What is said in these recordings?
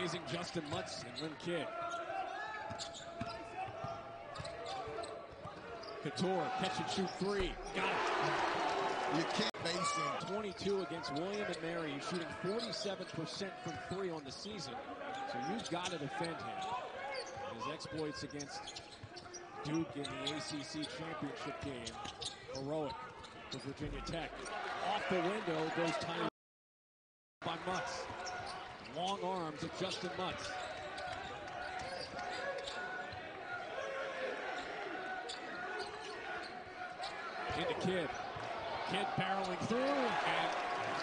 amazing Justin Mutz and Lynn Kidd. Couture, catch and shoot three. Got it. You can't base him. 22 against William and Mary. He's shooting 47% from three on the season. So you've got to defend him. His exploits against Duke in the ACC championship game, heroic for Virginia Tech. Off the window goes Tiny by Mutz. Long arms of Justin Mutz. Into Kidd. Kidd barreling through and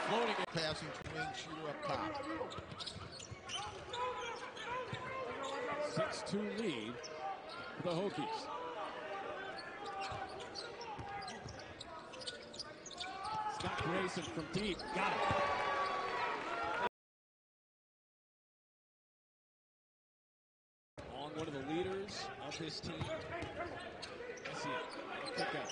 floating it. Passing wing shooter up top. 6-2 lead for the Hokies. Scott Grayson from deep. Got it. On one of the leaders of this team. I see it. Pick up.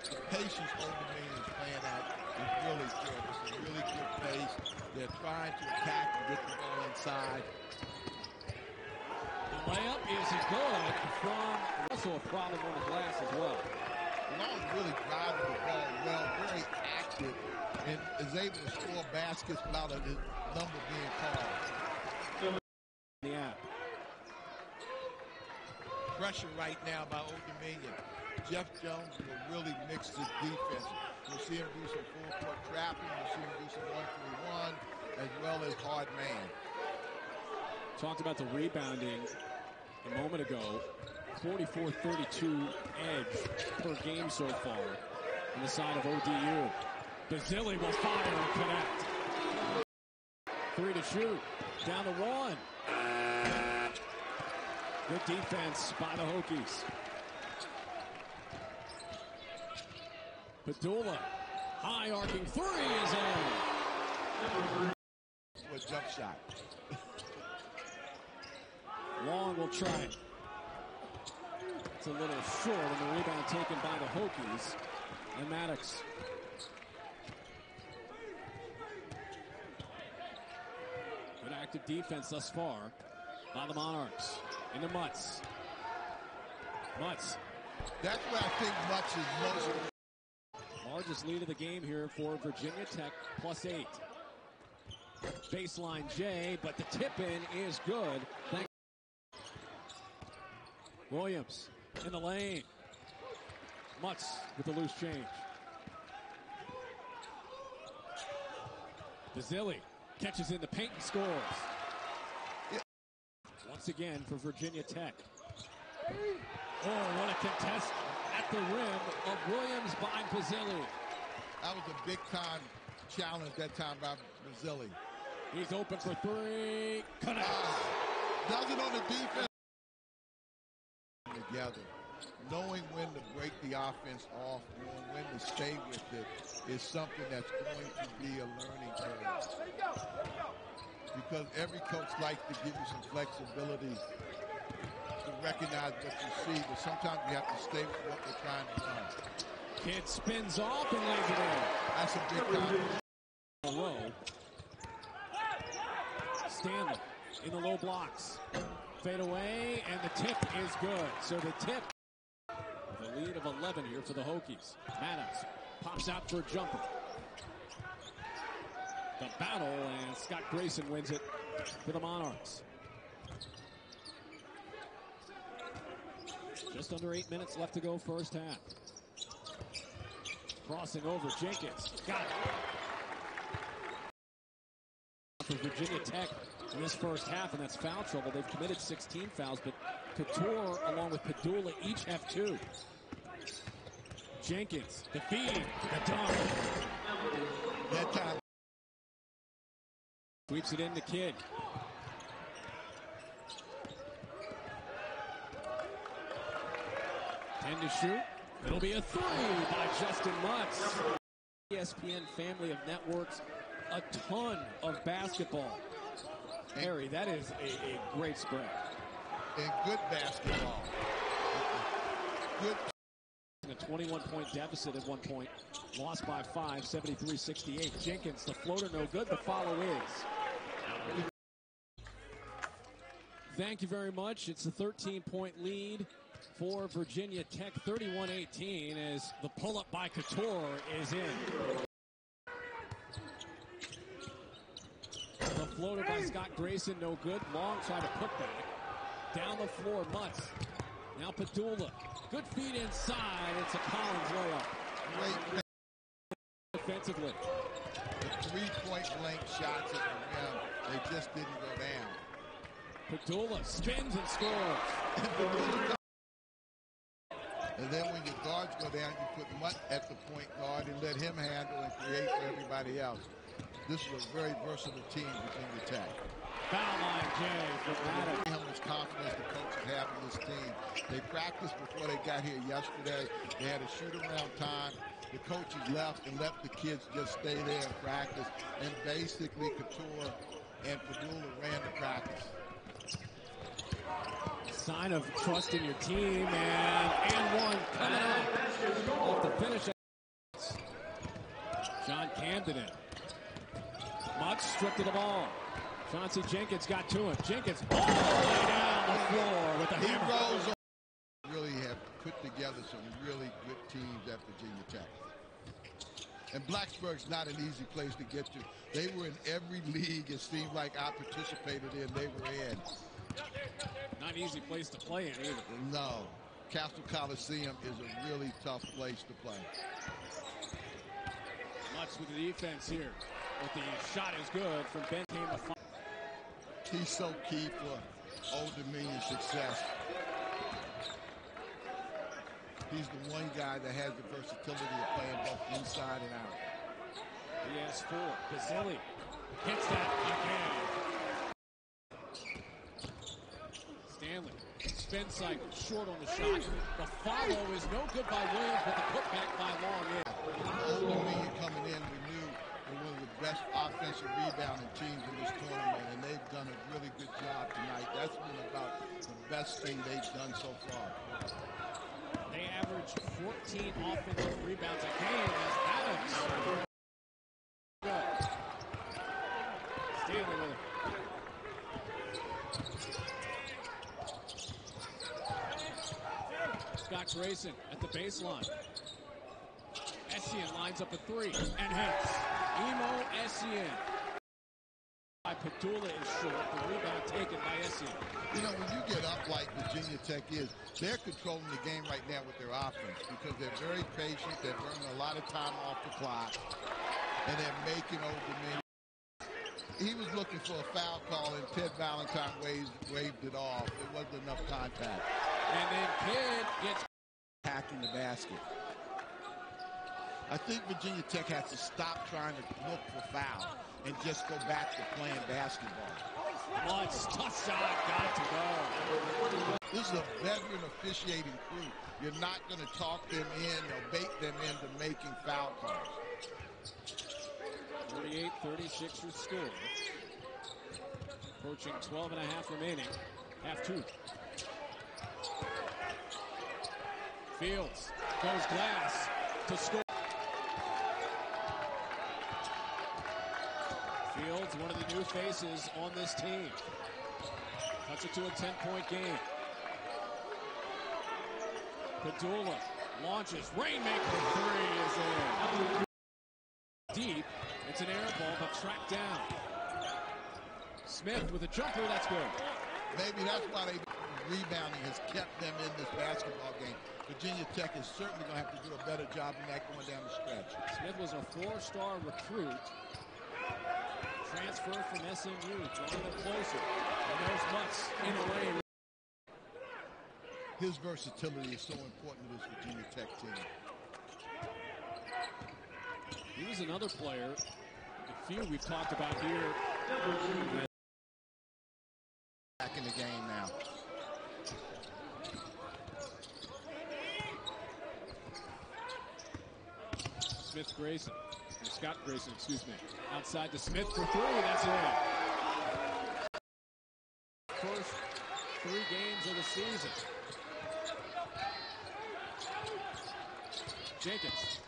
The patience Old Dominion is playing at is really good. It's a really good pace. They're trying to attack and get the ball inside. The layup is good from also a problem on the glass as well. Malone really driving the ball well, very active, and is able to score baskets without a number being called. Yeah. Pressure right now by Old Dominion. Jeff Jones will really mix his defense. You'll see him do some full-court trapping. You'll see him do some 1-3-1, as well as hard man. Talked about the rebounding a moment ago. 44-32 edge per game so far on the side of ODU. Basile will fire and connect. 3 to shoot. Down to 1. Good defense by the Hokies. Padula, high arcing three is in. A jump shot. Long will try it. It's a little short on the rebound taken by the Hokies. And Maddox. Good active defense thus far by the Monarchs. Into Mutz. Mutz. That's where I think Mutz is most. Largest lead of the game here for Virginia Tech, +8. Baseline J, but the tip-in is good. Williams in the lane. Mutz with the loose change. Basile catches in the paint and scores. Yeah. Once again for Virginia Tech. Oh, what a contest at the rim of Williams by Basile. That was a big-time challenge that time by Basile. He's open for three. Connects. Does it on the defense. Together. Knowing when to break the offense off, knowing when to stay with it is something that's going to be a learning curve. Because every coach likes to give you some flexibility to recognize what you see, but sometimes you have to stay with what they're trying to run. Kid spins off and lays it in. That's a big time. Row. Stanley in the low blocks. Fade away, and the tip is good. So the tip, the lead of 11 here for the Hokies. Maddox pops out for a jumper. The battle, and Scott Grayson wins it for the Monarchs. Just under 8 minutes left to go first half. Crossing over Jenkins. Got it. For Virginia Tech in this first half, and that's foul trouble. They've committed 16 fouls, but Couture along with Padula each have 2. Jenkins, the feed, the dunk. That time. Sweeps it in to Kidd. Ten to shoot. It'll be a 3 by Justin Mutz. ESPN family of networks, a ton of basketball. Harry, that is a great spread. And good basketball. Good. A 21-point deficit at one point. Lost by 5, 73-68. Jenkins, the floater no good. The follow is. Thank you very much. It's a 13-point lead for Virginia Tech, 31-18, as the pull-up by Couture is in. The floater by Scott Grayson, no good. Long try to put back. Down the floor, Mutz. Now Padula. Good feed inside. It's a Collins layup. Great Defensively. The three-point blank shots at the rim, they just didn't go down. Padula spins and scores. And then when your guards go down, you put Mutt at the point guard and let him handle and create for everybody else. This is a very versatile team, Virginia Tech. Foul line, Jay, for Adams. How much confidence the coaches have in this team. They practiced before they got here yesterday. They had a shoot-around time. The coaches left and let the kids just stay there and practice. And basically, Couture and Padula ran the practice. Sign of trust in your team, and one coming up off the finish. John Camden in. Mutz stripped of the ball. Chauncey Jenkins got to him. Jenkins all the way down the floor with the hammer. He rolls on. Really have put together some really good teams at Virginia Tech. And Blacksburg's not an easy place to get to. They were in every league it seemed like I participated in, they were in. Not an easy place to play in either. No. Castle Coliseum is a really tough place to play. Mutz with the defense here. But the shot is good from Ben. He's so key for Old Dominion's success. He's the one guy that has the versatility of playing both inside and out. He has four. Basili hits that again. Stanley, spin cycle, short on the shot. The follow is no good by Williams, but the putback by Long in. Old Dominion coming in, we knew they're one of the best offensive rebounding teams in this tournament, and they've done a really good job tonight. That's been about the best thing they've done so far. They average 14 offensive rebounds a game as Adams. Good. Stanley with it. Scott Grayson at the baseline. Essien lines up a three and hits. Emo Essien. Padula is short. The rebound taken by Essien. You know, when you get up like Virginia Tech is, they're controlling the game right now with their offense because they're very patient. They're burning a lot of time off the clock, and they're making Old Dominion. He was looking for a foul call, and Ted Valentine waved it off. There wasn't enough contact. And then Kidd gets hacking the basket. I think Virginia Tech has to stop trying to look for fouls and just go back to playing basketball. Mutz, tough shot, got to go. This is a veteran officiating crew. You're not going to talk them in or bait them into making foul calls. 48-36 your score. Approaching 12 and a half remaining. Half two. Fields goes glass to score. Fields, one of the new faces on this team. Cuts it to a 10-point game. Padula launches. Rainmaker three is in. Deep. It's an air ball, but tracked down. Smith with a jumper. That's good. Maybe that's why rebounding has kept them in this basketball game. Virginia Tech is certainly going to have to do a better job than that going down the stretch. Smith was a four-star recruit. Transfer from SMU, drawing them closer. And there's Mutz in the lane. His versatility is so important to this Virginia Tech team. He was another player, the few we've talked about here. Back in the game now. Smith Grayson, or Scott Grayson, excuse me. Outside to Smith for three, that's it. First 3 games of the season. Jenkins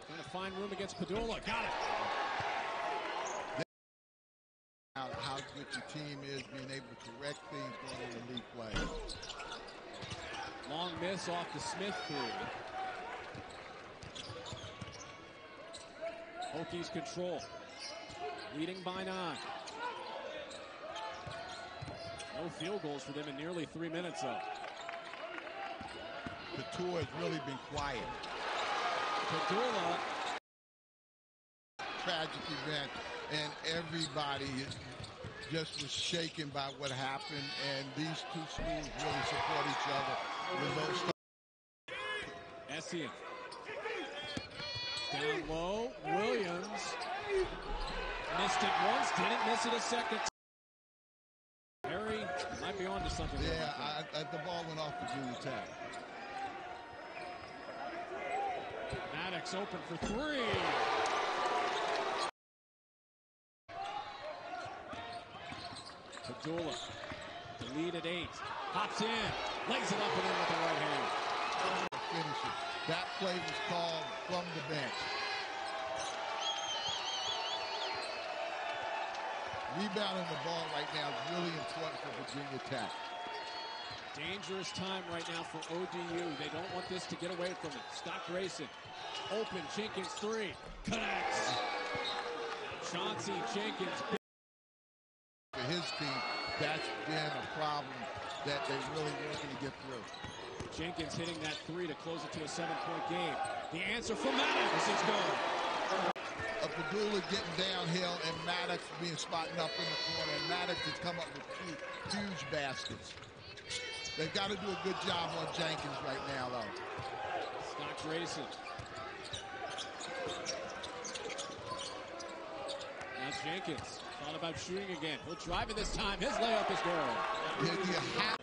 trying to find room against Padula. Got it. How good your team is, being able to correct things going on the league play. Long miss off the Smith three. Hokies control. Leading by 9. No field goals for them in nearly 3 minutes, though. Couture has really been quiet. Padula. Tragic event, and everybody just was shaken by what happened, and these two schools really support each other when those Essien. Down low. Williams missed it once, didn't miss it a second. Harry might be on to something. Yeah, the ball went off the blue tag. Maddox open for 3. Padula, the lead at 8. Hops in, lays it up and in with the right hand. Finish it. That play was called from the bench. Rebounding the ball right now is really important for Virginia Tech. Dangerous time right now for ODU. They don't want this to get away from them. Scott Grayson, open, Jenkins 3, connects. Chauncey Jenkins. For his team, that's been a problem that they're really working to get through. Jenkins hitting that 3 to close it to a 7-point game. The answer from Maddox is good. Padula getting downhill and Maddox being spotting up in the corner. And Maddox has come up with 2 huge baskets. They've got to do a good job on Jenkins right now, though. Scott Grayson. Now Jenkins thought about shooting again. He'll drive it this time. His layup is good. Yeah,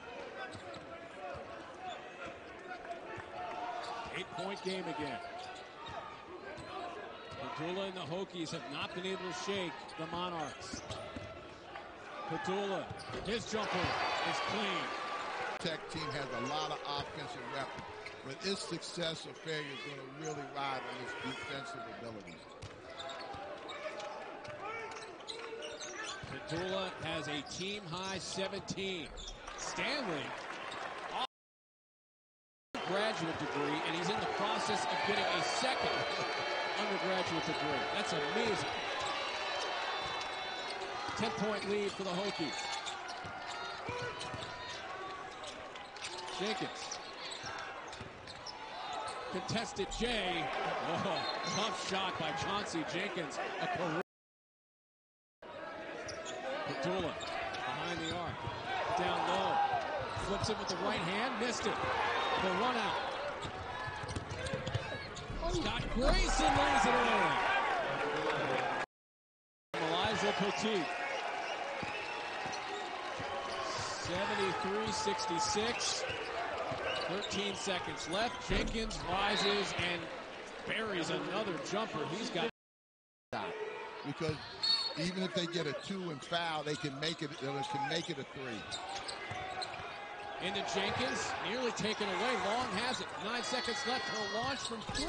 8-point game again. Padula and the Hokies have not been able to shake the Monarchs. Padula, his jumper is clean. Tech team has a lot of offensive weapons, but its success or failure is going to really ride on its defensive ability. Padula has a team-high 17. Stanley, undergraduate degree, and he's in the process of getting a second undergraduate degree. That's amazing. 10-point lead for the Hokies. Jenkins. Contested J. Oh, tough shot by Chauncey Jenkins. A career. Padula behind the arc. Down low. Flips it with the right hand. Missed it. The run out. Scott Grayson lays it in. Eliza Petit. 73-66. 13 seconds left. Jenkins rises and buries another jumper. He's got because even if they get a 2 and foul, they can make it. They can make it a 3. Into Jenkins, nearly taken away. Long has it. 9 seconds left. He'll launch from 3.